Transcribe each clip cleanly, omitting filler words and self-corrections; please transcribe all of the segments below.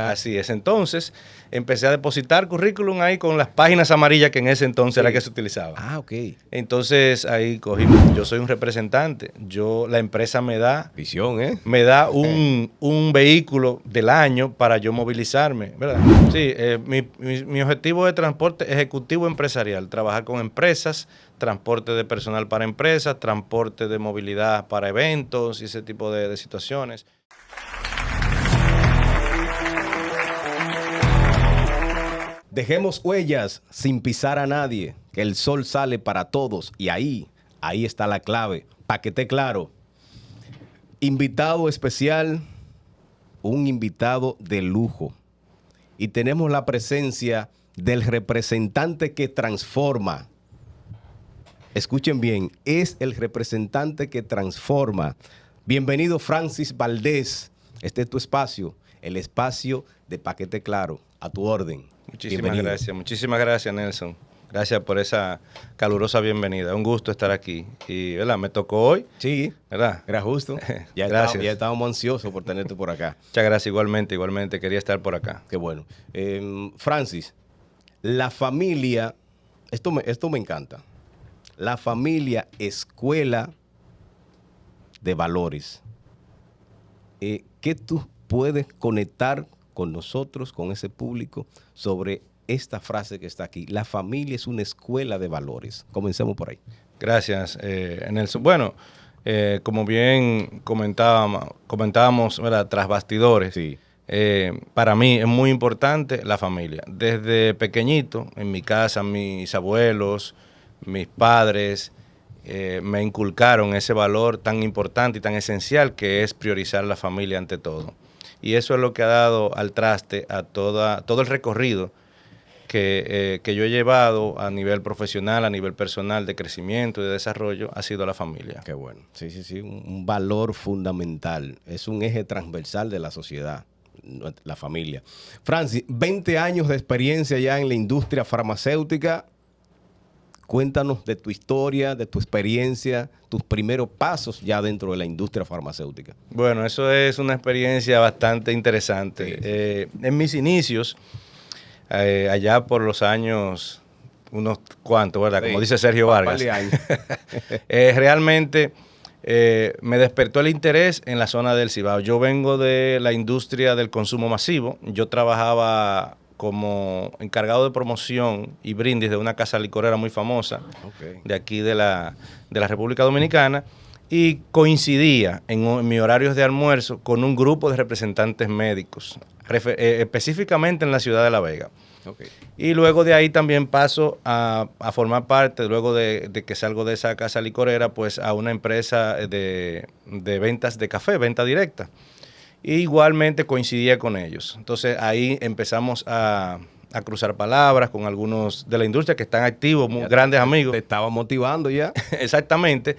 Así es. Entonces, empecé a depositar currículum ahí con las páginas amarillas que en ese entonces era que se utilizaba. Ah, ok. Entonces, ahí cogí, yo soy un representante. La empresa me da Visión, ¿eh? me da un vehículo del año para yo movilizarme, ¿verdad? Sí, mi objetivo es transporte ejecutivo empresarial, trabajar con empresas, transporte de personal para empresas, transporte de movilidad para eventos y ese tipo de situaciones. Dejemos huellas sin pisar a nadie, que el sol sale para todos y ahí está la clave, para que esté claro. Invitado especial, un invitado de lujo. Y tenemos la presencia del representante que transforma. Escuchen bien, es el representante que transforma. Bienvenido Francis Valdés. Este es tu espacio, el espacio de Paquete Claro, a tu orden. Muchísimas gracias Nelson. Gracias por esa calurosa bienvenida. Un gusto estar aquí. Y, ¿verdad? Me tocó hoy. Sí, ¿verdad? Era justo. Ya estábamos ansiosos por tenerte por acá. Muchas gracias, igualmente. Quería estar por acá. Qué bueno. Francis, la familia, esto me encanta. La familia, escuela de valores. ¿Qué tú puedes conectar con nosotros, con ese público, sobre esta frase que está aquí? La familia es una escuela de valores. Comencemos por ahí. Gracias, Nelson. Bueno, como bien comentábamos, ¿verdad? Tras bastidores, Sí. Para mí es muy importante la familia. Desde pequeñito, en mi casa, mis abuelos, mis padres, me inculcaron ese valor tan importante y tan esencial que es priorizar la familia ante todo. Y eso es lo que ha dado al traste a todo el recorrido que yo he llevado a nivel profesional, a nivel personal, de crecimiento y de desarrollo, ha sido la familia. Qué bueno. Sí. Un valor fundamental. Es un eje transversal de la sociedad, la familia. Francis, 20 años de experiencia ya en la industria farmacéutica. Cuéntanos de tu historia, de tu experiencia, tus primeros pasos ya dentro de la industria farmacéutica. Bueno, eso es una experiencia bastante interesante. Sí. En mis inicios, allá por los años, unos cuantos, ¿verdad? Sí. Como dice Sergio Vargas. Realmente me despertó el interés en la zona del Cibao. Yo vengo de la industria del consumo masivo. Yo trabajaba como encargado de promoción y brindis de una casa licorera muy famosa, de aquí de la República Dominicana, y coincidía en mis horarios de almuerzo con un grupo de representantes médicos, específicamente en la ciudad de La Vega. Y luego de ahí también paso a formar parte, luego de que salgo de esa casa licorera, pues a una empresa de ventas de café, venta directa. Y igualmente coincidía con ellos. Entonces ahí empezamos a cruzar palabras con algunos de la industria que están activos, muy grandes amigos. Te estaba motivando ya. Exactamente.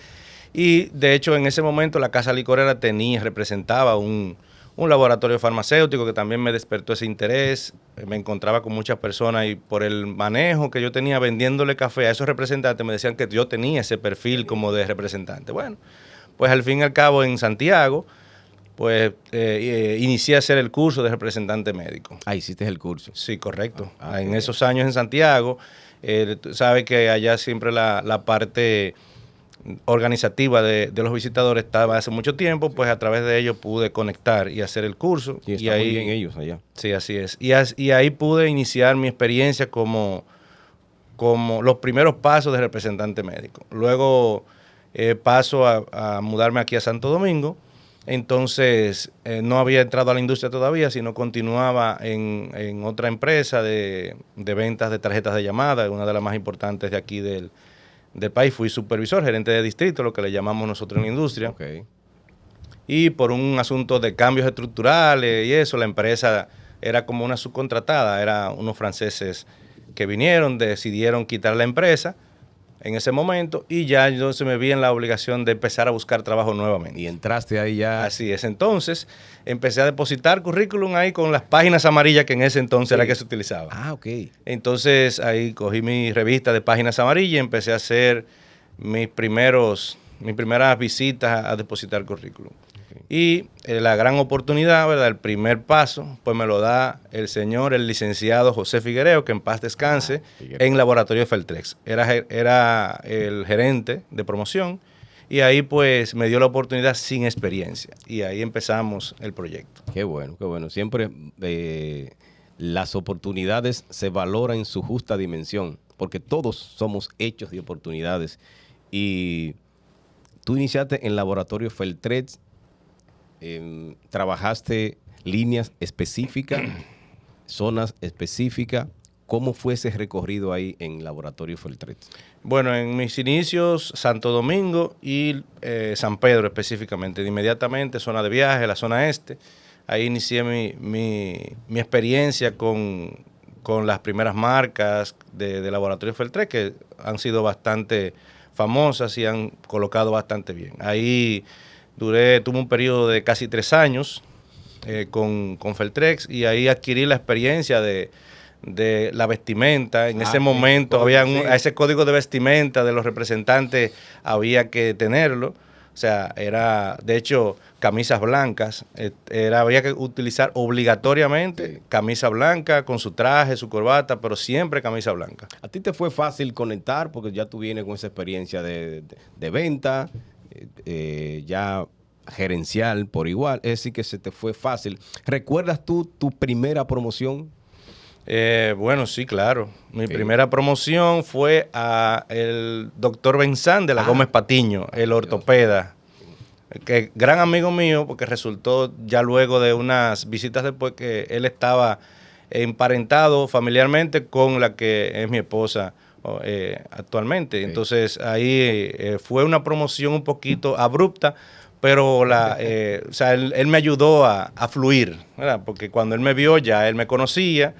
Y de hecho en ese momento la casa licorera representaba un laboratorio farmacéutico que también me despertó ese interés. Me encontraba con muchas personas y por el manejo que yo tenía vendiéndole café a esos representantes me decían que yo tenía ese perfil como de representante. Bueno, pues al fin y al cabo en Santiago, pues inicié a hacer el curso de representante médico. Ah, hiciste el curso. Sí, correcto. En esos años en Santiago, tú sabes que allá siempre la parte organizativa de los visitadores estaba hace mucho tiempo, pues a través de ellos pude conectar y hacer el curso. Sí, está muy bien ellos allá. Sí, así es. Y ahí pude iniciar mi experiencia como los primeros pasos de representante médico. Luego paso a mudarme aquí a Santo Domingo. Entonces, no había entrado a la industria todavía, sino continuaba en otra empresa de ventas de tarjetas de llamada, una de las más importantes de aquí del país. Fui supervisor, gerente de distrito, lo que le llamamos nosotros en la industria. Y por un asunto de cambios estructurales y eso, la empresa era como una subcontratada, eran unos franceses que vinieron, decidieron quitar la empresa en ese momento y ya yo se me vi en la obligación de empezar a buscar trabajo nuevamente. Y entraste ahí ya. Así es. Entonces empecé a depositar currículum ahí con las páginas amarillas que en ese entonces era que se utilizaba. Ah, ok. Entonces ahí cogí mi revista de páginas amarillas y empecé a hacer mis primeras visitas a depositar currículum. Y la gran oportunidad, ¿verdad? El primer paso, pues me lo da el licenciado José Figuereo, que en paz descanse, en Laboratorio Feltrex. Era el gerente de promoción y ahí pues me dio la oportunidad sin experiencia y ahí empezamos el proyecto. Qué bueno, qué bueno. Siempre las oportunidades se valoran en su justa dimensión, porque todos somos hechos de oportunidades. Y tú iniciaste en Laboratorio Feltrex. ¿Trabajaste líneas específicas, zonas específicas? ¿Cómo fue ese recorrido ahí en Laboratorio Feltrex? Bueno, en mis inicios, Santo Domingo y San Pedro específicamente. Inmediatamente, zona de viaje, la zona este. Ahí inicié mi experiencia con las primeras marcas de Laboratorio Feltrex, que han sido bastante famosas y han colocado bastante bien. Ahí tuve un periodo de casi 3 años con Feltrex y ahí adquirí la experiencia de la vestimenta. En ese momento había ese código de vestimenta de los representantes, había que tenerlo. O sea, de hecho, camisas blancas. Había que utilizar obligatoriamente camisa blanca con su traje, su corbata, pero siempre camisa blanca. ¿A ti te fue fácil conectar porque ya tú vienes con esa experiencia de venta? Ya gerencial por igual, es decir que se te fue fácil. ¿Recuerdas tú tu primera promoción? Bueno, sí, claro. Mi primera promoción fue a el doctor Benzán de la Gómez Patiño, el ortopeda, que gran amigo mío, porque resultó ya luego de unas visitas después que él estaba emparentado familiarmente con la que es mi esposa actualmente. Entonces ahí fue una promoción un poquito abrupta, pero o sea, él me ayudó a fluir, ¿verdad? Porque cuando él me vio ya él me conocía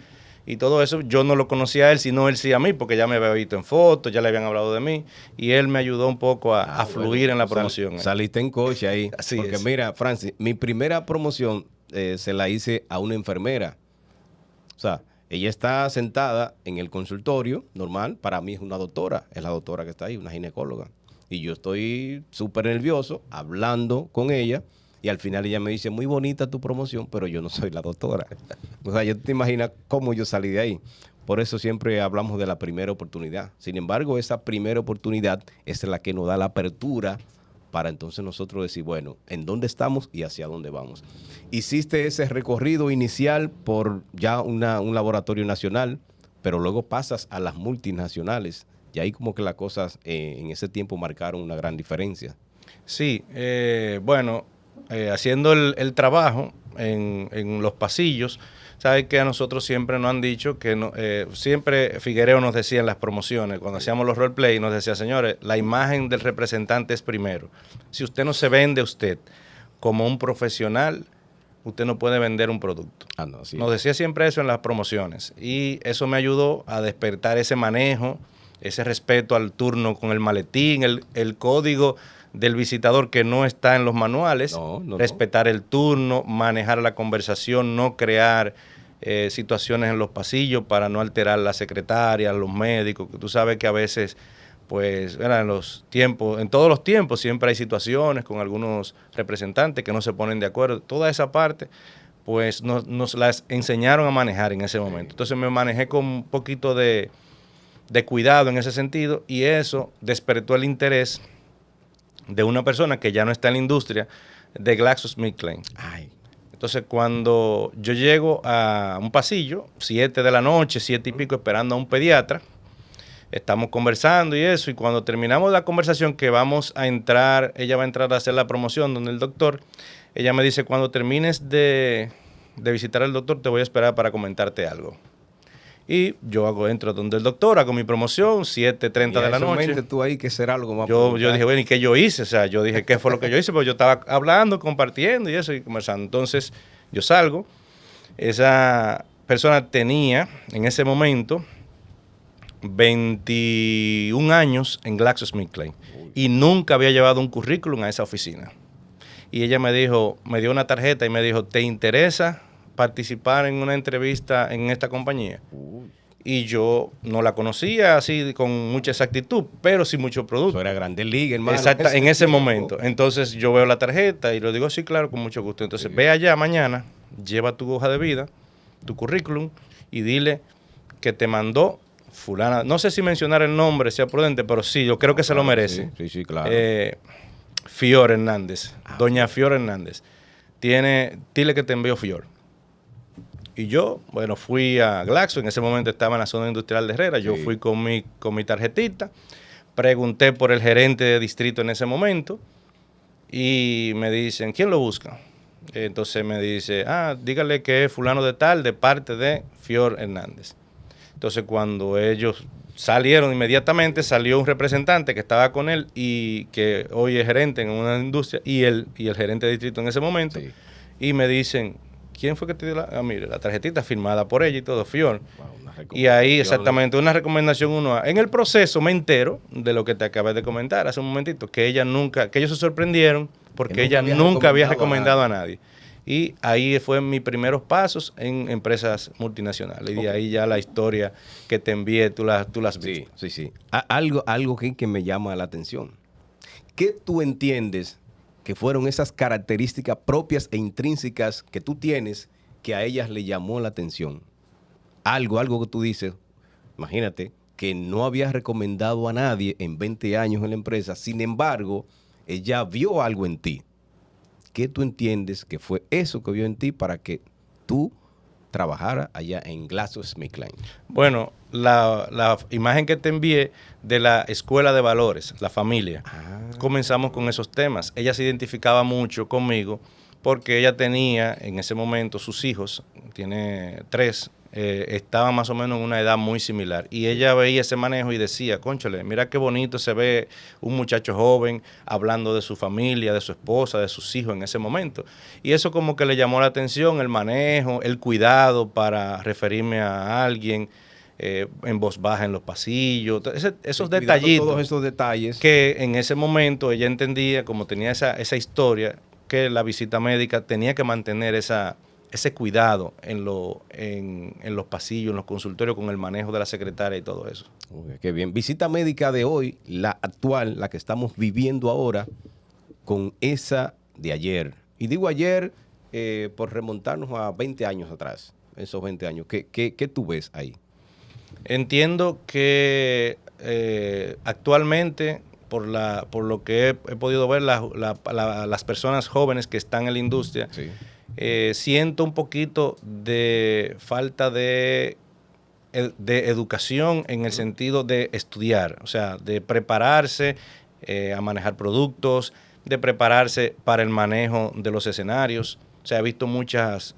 y todo eso. Yo no lo conocía a él, sino él sí a mí, porque ya me había visto en fotos, ya le habían hablado de mí y él me ayudó un poco a fluir en la promoción. Saliste en coche ahí. Así porque es. Mira, Francis, mi primera promoción se la hice a una enfermera. O sea, ella está sentada en el consultorio normal. Para mí es una doctora, es la doctora que está ahí, una ginecóloga. Y yo estoy súper nervioso hablando con ella. Y al final ella me dice, muy bonita tu promoción, pero yo no soy la doctora. O sea, ya te imaginas cómo yo salí de ahí. Por eso siempre hablamos de la primera oportunidad. Sin embargo, esa primera oportunidad es la que nos da la apertura para entonces nosotros decir, bueno, ¿en dónde estamos y hacia dónde vamos? Hiciste ese recorrido inicial por ya un laboratorio nacional, pero luego pasas a las multinacionales. Y ahí como que las cosas en ese tiempo marcaron una gran diferencia. Sí, bueno, haciendo el trabajo en los pasillos, sabes que a nosotros siempre nos han dicho que siempre Figuereo nos decía en las promociones, cuando hacíamos los roleplay, nos decía, señores, la imagen del representante es primero. Si usted no se vende usted como un profesional, usted no puede vender un producto. Nos decía siempre eso en las promociones y eso me ayudó a despertar ese manejo, ese respeto al turno con el maletín, el código del visitador que no está en los manuales, respetar el turno, manejar la conversación, no crear situaciones en los pasillos para no alterar a la secretaria, a los médicos, que tú sabes que a veces, pues, en todos los tiempos siempre hay situaciones con algunos representantes que no se ponen de acuerdo. Toda esa parte, pues, nos las enseñaron a manejar en ese momento. Entonces me manejé con un poquito de cuidado en ese sentido y eso despertó el interés de una persona que ya no está en la industria, de GlaxoSmithKline. Entonces, cuando yo llego a un pasillo, 7 de la noche, 7 y pico, esperando a un pediatra, estamos conversando y eso, y cuando terminamos la conversación que vamos a entrar, ella va a entrar a hacer la promoción donde el doctor, ella me dice, cuando termines de visitar al doctor, te voy a esperar para comentarte algo. Y yo entro donde el doctor, hago mi promoción, 7:30 de la noche. Tú ahí que será algo más. Yo dije, bueno, ¿y qué yo hice? O sea, yo dije, ¿qué fue lo que yo hice? Pues yo estaba hablando, compartiendo y eso, y conversando. Entonces, yo salgo. Esa persona tenía, en ese momento, 21 años en GlaxoSmithKline y nunca había llevado un currículum a esa oficina. Y ella me dio una tarjeta y me dijo, ¿te interesa participar en una entrevista en esta compañía? y yo no la conocía así con mucha exactitud, pero sí mucho producto. Eso era Grandes Ligas, hermano. Exacto, en ese momento. Entonces yo veo la tarjeta y le digo, sí, claro, con mucho gusto. Entonces ve allá mañana, lleva tu hoja de vida, tu currículum y dile que te mandó fulana. No sé si mencionar el nombre, sea prudente, pero sí, yo creo que se lo merece. Sí, claro. Fior Hernández, doña Fior Hernández. Dile que te envió Fior. Y yo, bueno, fui a Glaxo, en ese momento estaba en la zona industrial de Herrera, yo fui con mi tarjetita, pregunté por el gerente de distrito en ese momento y me dicen, ¿quién lo busca? Entonces me dice, dígale que es fulano de tal, de parte de Fior Hernández. Entonces cuando ellos salieron inmediatamente, salió un representante que estaba con él y que hoy es gerente en una industria y el gerente de distrito en ese momento, y me dicen, ¿quién fue que te dio mire, la tarjetita firmada por ella y todo, Fior? Wow, y ahí exactamente, una recomendación 1A. En el proceso me entero de lo que te acabé de comentar hace un momentito, que que ellos se sorprendieron porque ella nunca había recomendado a nadie. Y ahí fue mis primeros pasos en empresas multinacionales. Y de ahí ya la historia que te envié, tú las viste. Sí. Algo que me llama la atención. ¿Qué tú entiendes que fueron esas características propias e intrínsecas que tú tienes que a ellas le llamó la atención? Algo que tú dices, imagínate, que no habías recomendado a nadie en 20 años en la empresa, sin embargo, ella vio algo en ti. ¿Qué tú entiendes que fue eso que vio en ti para que tú trabajaras allá en GlaxoSmithKline? Bueno, la imagen que te envié de la escuela de valores, la familia, comenzamos con esos temas. Ella se identificaba mucho conmigo porque ella tenía en ese momento sus hijos, tiene 3, estaban más o menos en una edad muy similar. Y ella veía ese manejo y decía, cónchale, mira qué bonito se ve un muchacho joven hablando de su familia, de su esposa, de sus hijos en ese momento. Y eso como que le llamó la atención, el manejo, el cuidado para referirme a alguien en voz baja en los pasillos, esos detallitos. Todos esos detalles. Que en ese momento ella entendía, como tenía esa historia, que la visita médica tenía que mantener ese cuidado en los pasillos, en los consultorios, con el manejo de la secretaria y todo eso. Qué bien. Visita médica de hoy, la actual, la que estamos viviendo ahora, con esa de ayer. Y digo ayer por remontarnos a 20 años atrás, esos 20 años. ¿Qué tú ves ahí? Entiendo que actualmente, por lo que he podido ver, las personas jóvenes que están en la industria, siento un poquito de falta de educación en el sentido de estudiar, o sea, de prepararse a manejar productos, de prepararse para el manejo de los escenarios. O sea, he visto muchas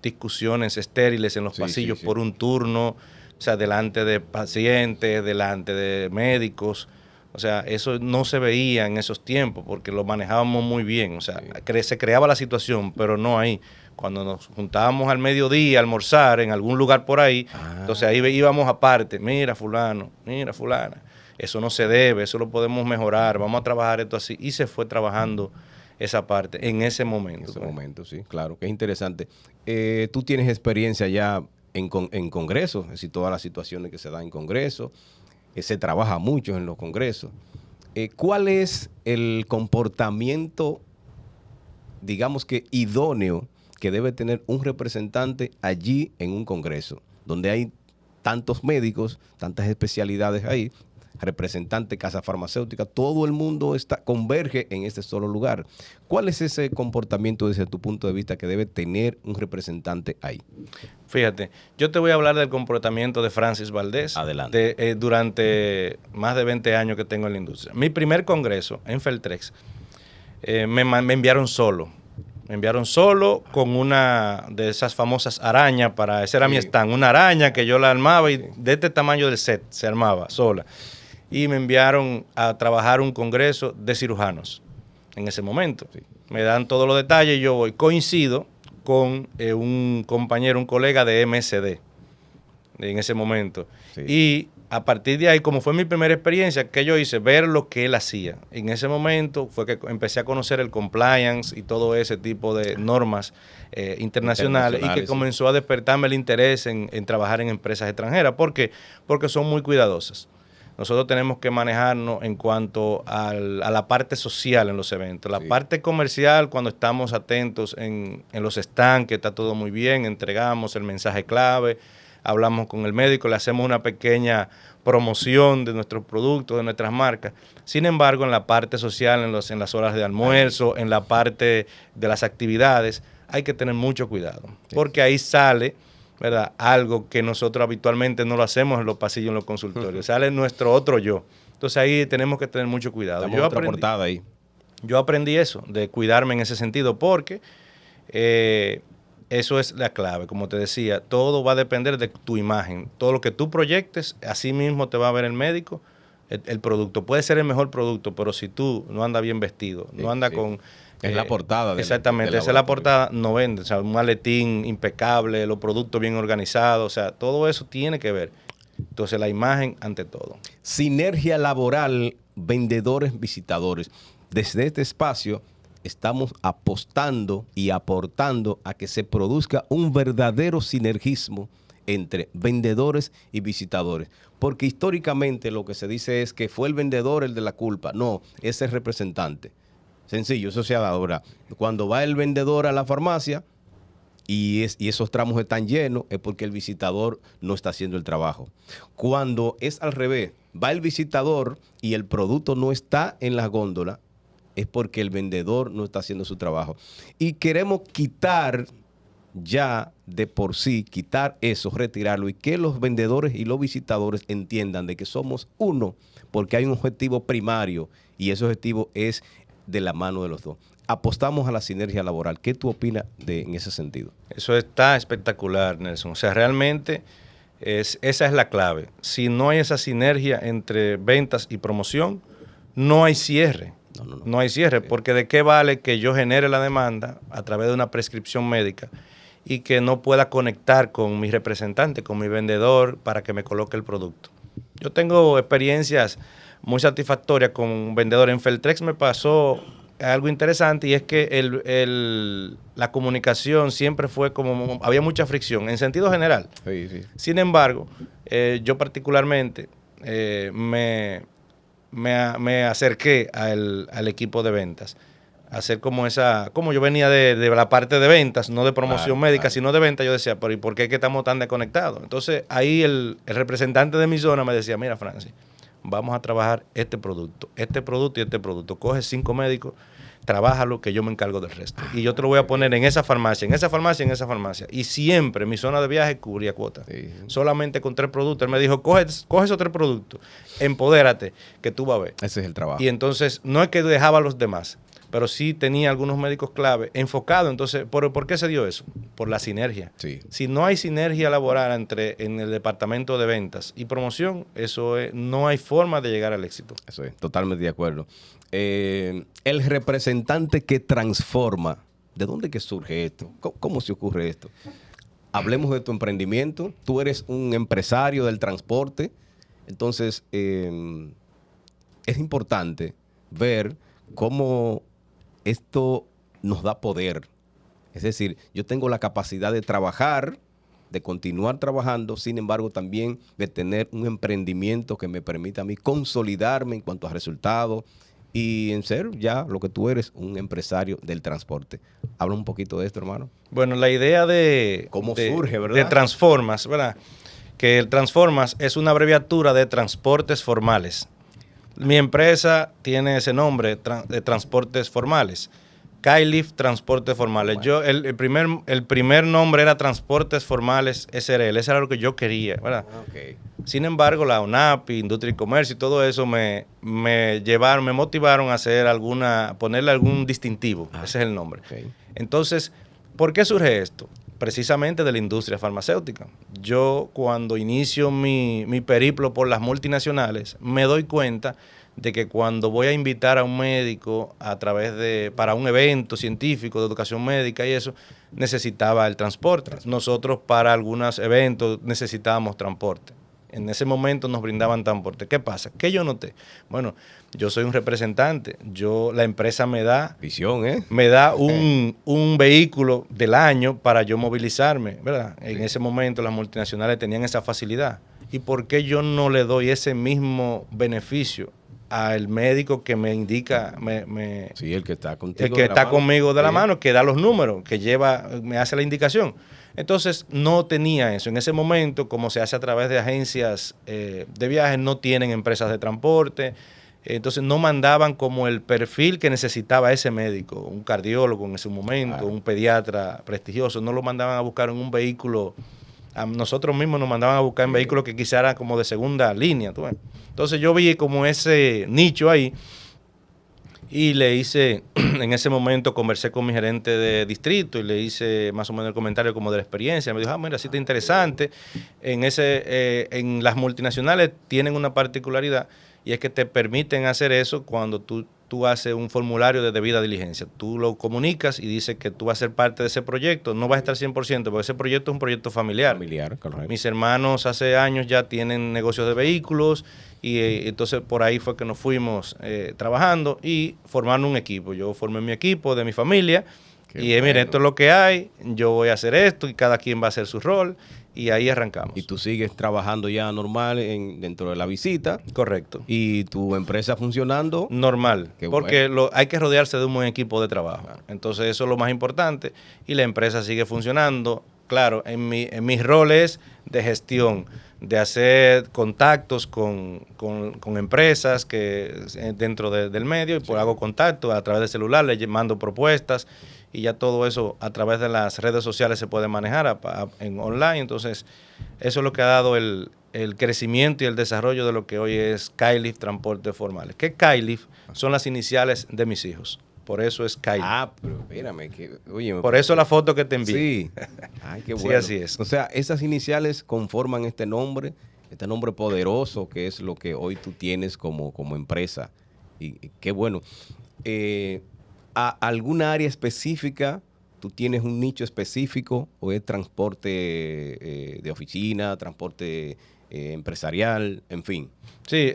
discusiones estériles en los pasillos por un turno, o sea, delante de pacientes, delante de médicos. O sea, eso no se veía en esos tiempos porque lo manejábamos muy bien. O sea, se creaba la situación, pero no ahí. Cuando nos juntábamos al mediodía a almorzar en algún lugar por ahí, entonces ahí íbamos aparte. Mira fulano, mira fulana. Eso no se debe, eso lo podemos mejorar. Vamos a trabajar esto así. Y se fue trabajando esa parte en ese momento. En ese momento, sí, claro, que es interesante. Tú tienes experiencia ya en congresos, es decir, todas las situaciones que se dan en congresos. Se trabaja mucho en los congresos. ¿Cuál es el comportamiento, digamos que idóneo, que debe tener un representante allí en un congreso, donde hay tantos médicos, tantas especialidades ahí, representantes, casa farmacéutica, todo el mundo converge en este solo lugar? ¿Cuál es ese comportamiento desde tu punto de vista que debe tener un representante ahí? Fíjate, yo te voy a hablar del comportamiento de Francis Valdés. Adelante. Durante más de 20 años que tengo en la industria. Mi primer congreso en Feltrex, me enviaron solo. Me enviaron solo con una de esas famosas arañas ese era mi stand, una araña que yo la armaba y de este tamaño del set se armaba sola. Y me enviaron a trabajar un congreso de cirujanos en ese momento. Me dan todos los detalles y yo voy. Coincido con un compañero, un colega de MSD en ese momento. Y a partir de ahí, como fue mi primera experiencia, que yo hice, ver lo que él hacía. En ese momento fue que empecé a conocer el compliance y todo ese tipo de normas internacionales, y que comenzó a despertarme el interés en trabajar en empresas extranjeras. ¿Por qué? Porque son muy cuidadosas. Nosotros tenemos que manejarnos en cuanto a la parte social en los eventos. La parte comercial, cuando estamos atentos en los stands, que está todo muy bien, entregamos el mensaje clave, hablamos con el médico, le hacemos una pequeña promoción de nuestros productos, de nuestras marcas. Sin embargo, en la parte social, en las horas de almuerzo, en la parte de las actividades, hay que tener mucho cuidado, porque ahí sale, ¿verdad?, algo que nosotros habitualmente no lo hacemos en los pasillos, en los consultorios. Sale nuestro otro yo. Entonces ahí tenemos que tener mucho cuidado. Yo aprendí eso, de cuidarme en ese sentido, porque eso es la clave. Como te decía, todo va a depender de tu imagen. Todo lo que tú proyectes, así mismo te va a ver el médico. El producto puede ser el mejor producto, pero si tú no andas bien vestido, no andas con... Es la portada. Exactamente, esa es la portada, no vende. O sea, un maletín impecable, los productos bien organizados, o sea, todo eso tiene que ver. Entonces, la imagen ante todo. Sinergia laboral, vendedores, visitadores. Desde este espacio estamos apostando y aportando a que se produzca un verdadero sinergismo entre vendedores y visitadores. Porque históricamente lo que se dice es que fue el vendedor el de la culpa. No, es el representante. Sencillo, eso se ha dado. Ahora, cuando va el vendedor a la farmacia y esos tramos están llenos, es porque el visitador no está haciendo el trabajo. Cuando es al revés, va el visitador y el producto no está en la góndola, es porque el vendedor no está haciendo su trabajo. Y queremos quitar ya de por sí, quitar eso, retirarlo, y que los vendedores y los visitadores entiendan de que somos uno, porque hay un objetivo primario y ese objetivo es de la mano de los dos. Apostamos a la sinergia laboral. ¿Qué tú opinas en ese sentido? Eso está espectacular, Nelson. O sea, realmente esa es la clave. Si no hay esa sinergia entre ventas y promoción, no hay cierre. No hay cierre, porque ¿de qué vale que yo genere la demanda a través de una prescripción médica y que no pueda conectar con mi representante, con mi vendedor, para que me coloque el producto? Yo tengo experiencias muy satisfactorias con un vendedor. En Feltrex me pasó algo interesante, y es que la comunicación siempre fue como, había mucha fricción en sentido general. Sí, sí. Sin embargo, yo particularmente me acerqué al equipo de ventas, hacer como yo venía de la parte de ventas, no de promoción médica, sino de venta. Yo decía, pero ¿y por qué es que estamos tan desconectados? Entonces ahí el representante de mi zona me decía, mira, Francis, vamos a trabajar este producto y este producto. Coge 5 médicos, trabájalo, que yo me encargo del resto. Y yo te lo voy a poner en esa farmacia, en esa farmacia, en esa farmacia. Y siempre mi zona de viaje cubría cuota. Sí. Solamente con 3 productos. Él me dijo, coge esos 3 productos, empodérate, que tú vas a ver. Ese es el trabajo. Y entonces, no es que dejaba a los demás, pero sí tenía algunos médicos clave enfocados. Entonces, ¿por qué se dio eso? Por la sinergia. Sí. Si no hay sinergia laboral en el departamento de ventas y promoción, no hay forma de llegar al éxito. Eso es, totalmente de acuerdo. El representante que transforma, ¿de dónde que surge esto? ¿Cómo se ocurre esto? Hablemos de tu emprendimiento. Tú eres un empresario del transporte. Entonces, es importante ver cómo esto nos da poder. Es decir, yo tengo la capacidad de trabajar, de continuar trabajando, sin embargo también de tener un emprendimiento que me permita a mí consolidarme en cuanto a resultados y en ser ya lo que tú eres, un empresario del transporte. Habla un poquito de esto, hermano. Bueno, la idea ¿cómo surge, verdad? De Transformas, ¿verdad? Que el Transformas es una abreviatura de transportes formales. Mi empresa tiene ese nombre, de transportes formales. Skylift Transportes Formales. Bueno. El primer nombre era Transportes Formales SRL. Eso era lo que yo quería, ¿verdad? Okay. Sin embargo, la ONAPI, Industria y Comercio y todo eso me motivaron a ponerle algún distintivo. Ese es el nombre. Okay. Entonces, ¿por qué surge esto? Precisamente de la industria farmacéutica. Yo, cuando inicio mi periplo por las multinacionales, me doy cuenta de que cuando voy a invitar a un médico para un evento científico de educación médica y eso, necesitaba el transporte. Nosotros para algunos eventos necesitábamos transporte. En ese momento nos brindaban transporte. ¿Qué pasa? ¿Qué yo noté? Bueno, yo soy un representante. La empresa me da... Visión, ¿eh? Me da un vehículo del año para yo movilizarme, ¿verdad? En ese momento las multinacionales tenían esa facilidad. ¿Y por qué yo no le doy ese mismo beneficio al médico que me indica, sí, el que está contigo, el que está conmigo de la sí, mano, que da los números, que me hace la indicación? Entonces no tenía eso. En ese momento, como se hace a través de agencias de viajes, no tienen empresas de transporte. Entonces no mandaban como el perfil que necesitaba ese médico, un cardiólogo en ese momento, claro, un pediatra prestigioso. No lo mandaban a buscar en un vehículo. A nosotros mismos nos mandaban a buscar en vehículos que quizá eran como de segunda línea. ¿Tú ves? Entonces yo vi como ese nicho ahí y le hice, en ese momento conversé con mi gerente de distrito y le hice más o menos el comentario como de la experiencia. Me dijo, mira, sí está interesante. En las multinacionales tienen una particularidad y es que te permiten hacer eso cuando tú haces un formulario de debida diligencia. Tú lo comunicas y dices que tú vas a ser parte de ese proyecto. No vas a estar 100%, porque ese proyecto es un proyecto familiar. Familiar, correcto. Mis hermanos hace años ya tienen negocios de vehículos y entonces por ahí fue que nos fuimos trabajando y formando un equipo. Yo formé mi equipo de mi familia. Qué y mire, esto es lo que hay, yo voy a hacer esto y cada quien va a hacer su rol y ahí arrancamos. Y tú sigues trabajando ya normal dentro de la visita. Correcto. Y tu empresa funcionando. Normal, porque hay que rodearse de un buen equipo de trabajo. Claro. Entonces eso es lo más importante y la empresa sigue funcionando. Claro, en mis roles de gestión, de hacer contactos con empresas que dentro del medio y pues hago contacto a través del celular, les mando propuestas y ya todo eso a través de las redes sociales se puede manejar en online. Entonces eso es lo que ha dado el crecimiento y el desarrollo de lo que hoy es Skylift Transportes Formales. ¿Qué Skylift? Son las iniciales de mis hijos. Por eso es Skylift. Ah, pero espérame. Oye, por eso la foto que te envié. Sí. Ay, qué bueno. Sí, así es. O sea, esas iniciales conforman este nombre poderoso que es lo que hoy tú tienes como empresa. Y qué bueno. ¿A alguna área específica? ¿Tú tienes un nicho específico o es transporte de oficina, transporte empresarial, en fin? Sí,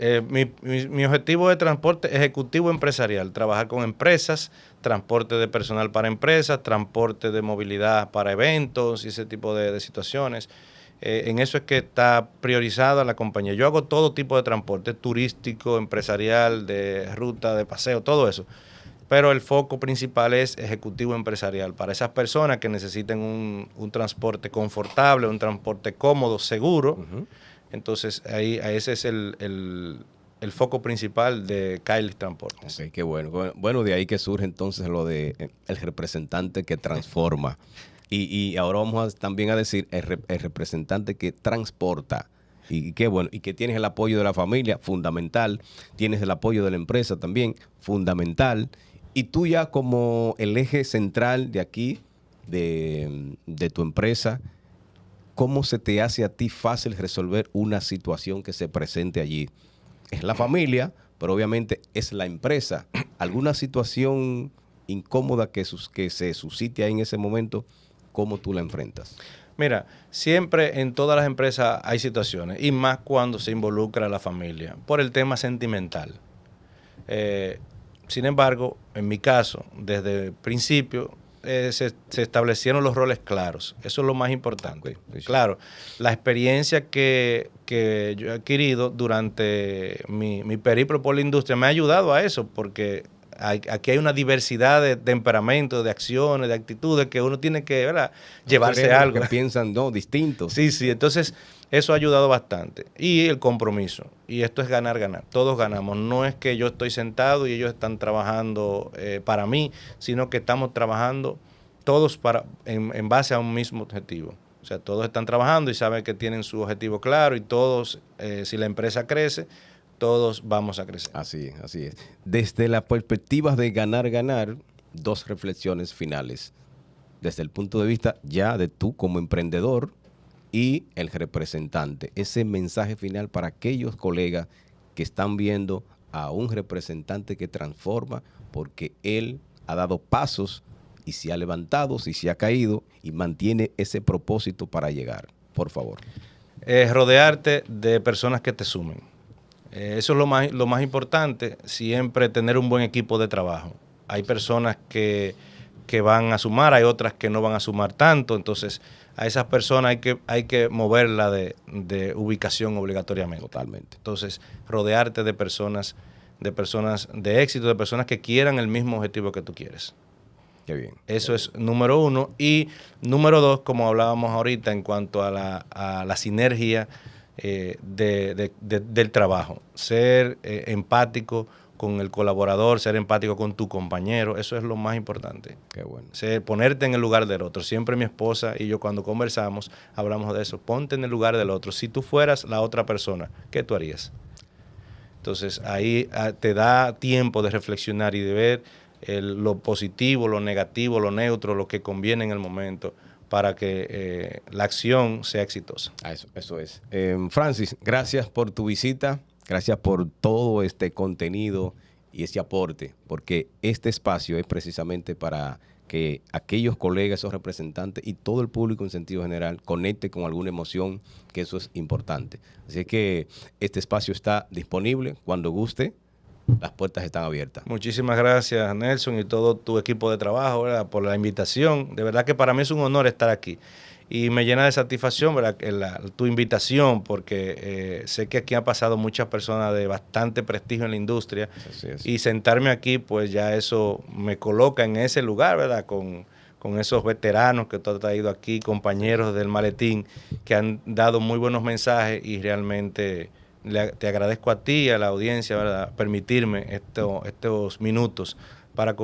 mi objetivo de transporte ejecutivo empresarial, trabajar con empresas, transporte de personal para empresas, transporte de movilidad para eventos y ese tipo de situaciones. En eso es que está priorizada la compañía. Yo hago todo tipo de transporte, turístico, empresarial, de ruta, de paseo, todo eso. Pero el foco principal es ejecutivo empresarial, para esas personas que necesiten un transporte confortable, un transporte cómodo, seguro. Uh-huh. Entonces, ese es el foco principal de Skylift Transportes. Okay, qué bueno. Bueno, de ahí que surge entonces lo de el representante que transforma. Y ahora vamos también a decir el representante que transporta. Y qué bueno. Y que tienes el apoyo de la familia, fundamental. Tienes el apoyo de la empresa también, fundamental. Y tú ya como el eje central de aquí, de tu empresa, ¿cómo se te hace a ti fácil resolver una situación que se presente allí? Es la familia, pero obviamente es la empresa. ¿Alguna situación incómoda que se suscite ahí en ese momento? ¿Cómo tú la enfrentas? Mira, siempre en todas las empresas hay situaciones, y más cuando se involucra a la familia, por el tema sentimental. Sin embargo, en mi caso, desde el principio, se establecieron los roles claros. Eso es lo más importante. Okay. Claro, la experiencia que yo he adquirido durante mi periplo por la industria me ha ayudado a eso, porque aquí hay una diversidad de temperamentos, de acciones, de actitudes que uno tiene que, ¿verdad?, llevarse algo. Que piensan, no, distintos. Sí, entonces eso ha ayudado bastante. Y el compromiso. Y esto es ganar, ganar. Todos ganamos. No es que yo estoy sentado y ellos están trabajando para mí, sino que estamos trabajando todos en base a un mismo objetivo. O sea, todos están trabajando y saben que tienen su objetivo claro y todos, si la empresa crece, todos vamos a crecer. Así es. Desde la perspectiva de ganar, ganar, dos reflexiones finales. Desde el punto de vista ya de tú como emprendedor y el representante. Ese mensaje final para aquellos colegas que están viendo a un representante que transforma porque él ha dado pasos y se ha levantado, si se ha caído y mantiene ese propósito para llegar. Por favor. Rodearte de personas que te sumen. Eso es lo más importante, siempre tener un buen equipo de trabajo. Hay personas que van a sumar, hay otras que no van a sumar tanto, entonces a esas personas hay que moverla de ubicación obligatoriamente. Totalmente. Entonces, rodearte de personas de éxito, de personas que quieran el mismo objetivo que tú quieres. Qué bien. Eso es número uno. Y número dos, como hablábamos ahorita, en cuanto a la sinergia del trabajo. Ser empático con el colaborador, ser empático con tu compañero, eso es lo más importante. Qué bueno. Ponerte en el lugar del otro. Siempre mi esposa y yo cuando conversamos hablamos de eso. Ponte en el lugar del otro. Si tú fueras la otra persona, ¿qué tú harías? Entonces ahí te da tiempo de reflexionar y de ver lo positivo, lo negativo, lo neutro, lo que conviene en el momento para que la acción sea exitosa. Eso es. Francis, gracias por tu visita. Gracias por todo este contenido y este aporte, porque este espacio es precisamente para que aquellos colegas, esos representantes y todo el público en sentido general conecte con alguna emoción, que eso es importante. Así que este espacio está disponible cuando guste. Las puertas están abiertas. Muchísimas gracias, Nelson, y todo tu equipo de trabajo, ¿verdad?, por la invitación. De verdad que para mí es un honor estar aquí. Y me llena de satisfacción, ¿verdad?, tu invitación, porque sé que aquí han pasado muchas personas de bastante prestigio en la industria. Así es. Y sentarme aquí, pues ya eso me coloca en ese lugar, ¿verdad?, con esos veteranos que tú has traído aquí, compañeros del maletín, que han dado muy buenos mensajes y realmente te agradezco a ti y a la audiencia, ¿verdad?, permitirme estos minutos para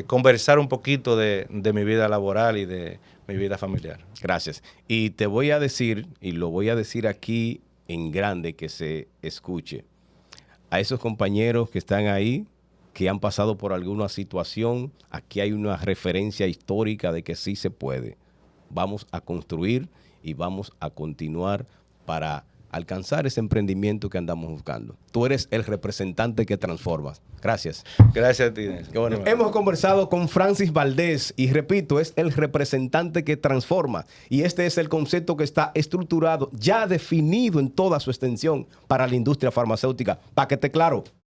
conversar un poquito de mi vida laboral y de mi vida familiar. Gracias. Y te voy a decir, y lo voy a decir aquí en grande, que se escuche, a esos compañeros que están ahí, que han pasado por alguna situación, aquí hay una referencia histórica de que sí se puede. Vamos a construir y vamos a continuar para alcanzar ese emprendimiento que andamos buscando. Tú eres el representante que transformas. Gracias. Gracias a ti, Nelson. Qué bueno. Hemos conversado con Francis Valdés y repito, es el representante que transforma. Y este es el concepto que está estructurado, ya definido en toda su extensión para la industria farmacéutica. Para que esté claro.